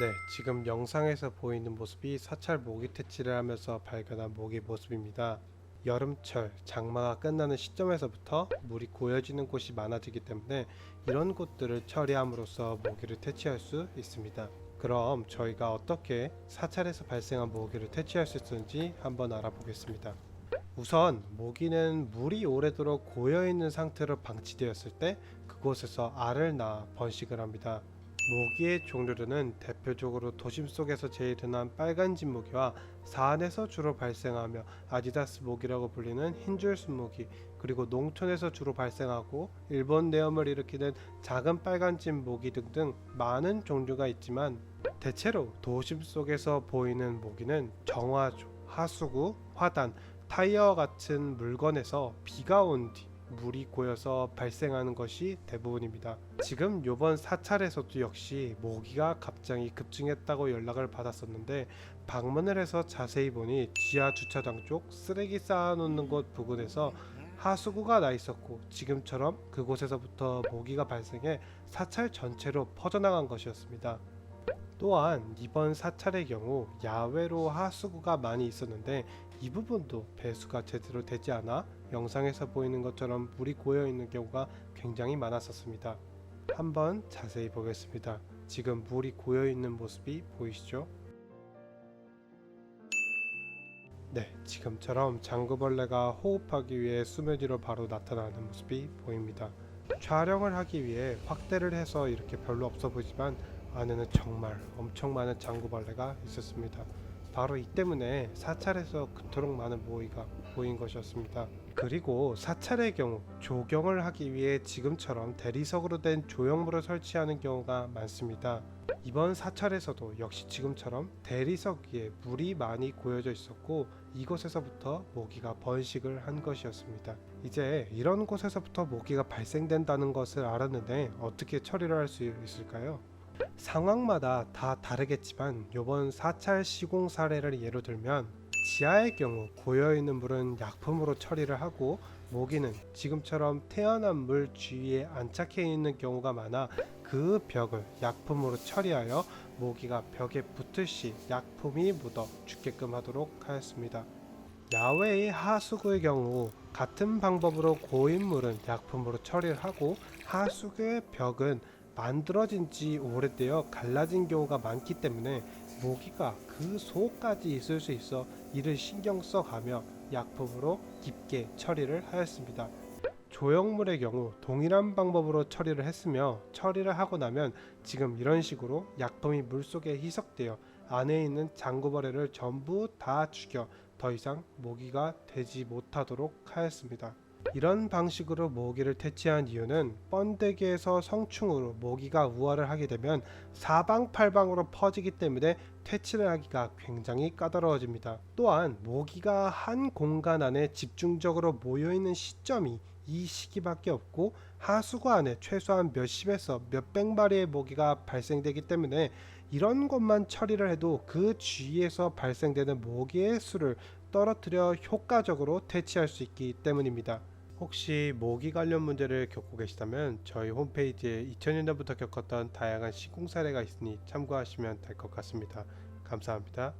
네, 지금 영상에서 보이는 모습이 사찰 모기 퇴치를 하면서 발견한 모기 모습입니다. 여름철, 장마가 끝나는 시점에서부터 물이 고여지는 곳이 많아지기 때문에 이런 곳들을 처리함으로써 모기를 퇴치할 수 있습니다. 그럼 저희가 어떻게 사찰에서 발생한 모기를 퇴치할 수 있는지 한번 알아보겠습니다. 우선 모기는 물이 오래도록 고여있는 상태로 방치되었을 때 그곳에서 알을 낳아 번식을 합니다. 모기의 종류로는 대표적으로 도심 속에서 제일 흔한 빨간집 모기와 사안에서 주로 발생하며 아디다스 모기라고 불리는 흰줄순 모기, 그리고 농촌에서 주로 발생하고 일본 내염을 일으키는 작은 빨간집 모기 등등 많은 종류가 있지만, 대체로 도심 속에서 보이는 모기는 정화조, 하수구, 화단, 타이어와 같은 물건에서 비가 온 뒤 물이 고여서 발생하는 것이 대부분입니다. 지금 요번 사찰에서도 역시 모기가 갑자기 급증했다고 연락을 받았었는데, 방문을 해서 자세히 보니 지하 주차장 쪽 쓰레기 쌓아놓는 곳 부근에서 하수구가 나 있었고, 지금처럼 그곳에서부터 모기가 발생해 사찰 전체로 퍼져나간 것이었습니다. 또한 이번 사찰의 경우 야외로 하수구가 많이 있었는데, 이 부분도 배수가 제대로 되지 않아 영상에서 보이는 것처럼 물이 고여 있는 경우가 굉장히 많았었습니다. 한번 자세히 보겠습니다. 지금 물이 고여 있는 모습이 보이시죠? 네, 지금처럼 장구벌레가 호흡하기 위해 수면 위로 바로 나타나는 모습이 보입니다. 촬영을 하기 위해 확대를 해서 이렇게 별로 없어 보이지만 안에는 정말 엄청 많은 장구벌레가 있었습니다. 바로 이 때문에 사찰에서 그토록 많은 모기가 보인 것이었습니다. 그리고 사찰의 경우 조경을 하기 위해 지금처럼 대리석으로 된 조형물을 설치하는 경우가 많습니다. 이번 사찰에서도 역시 지금처럼 대리석 위에 물이 많이 고여져 있었고, 이곳에서부터 모기가 번식을 한 것이었습니다. 이제 이런 곳에서부터 모기가 발생된다는 것을 알았는데 어떻게 처리를 할 수 있을까요? 상황마다 다 다르겠지만 이번 사찰 시공 사례를 예로 들면, 지하의 경우 고여있는 물은 약품으로 처리를 하고, 모기는 지금처럼 태어난 물 주위에 안착해 있는 경우가 많아 그 벽을 약품으로 처리하여 모기가 벽에 붙을 시 약품이 묻어 죽게끔 하도록 하였습니다. 야외의 하수구의 경우 같은 방법으로 고인 물은 약품으로 처리를 하고, 하수구의 벽은 만들어진 지 오래되어 갈라진 경우가 많기 때문에 모기가 그 속까지 있을 수 있어 이를 신경 써가며 약품으로 깊게 처리를 하였습니다. 조형물의 경우 동일한 방법으로 처리를 했으며, 처리를 하고 나면 지금 이런 식으로 약품이 물속에 희석되어 안에 있는 장구벌레를 전부 다 죽여 더 이상 모기가 되지 못하도록 하였습니다. 이런 방식으로 모기를 퇴치한 이유는, 번데기에서 성충으로 모기가 우화를 하게 되면 사방팔방으로 퍼지기 때문에 퇴치를 하기가 굉장히 까다로워집니다. 또한 모기가 한 공간 안에 집중적으로 모여있는 시점이 이 시기밖에 없고, 하수구 안에 최소한 몇십에서 몇백 마리의 모기가 발생되기 때문에 이런 것만 처리를 해도 그 주위에서 발생되는 모기의 수를 떨어뜨려 효과적으로 퇴치할 수 있기 때문입니다. 혹시 모기 관련 문제를 겪고 계시다면 저희 홈페이지에 2000년부터 겪었던 다양한 시공 사례가 있으니 참고하시면 될 것 같습니다. 감사합니다.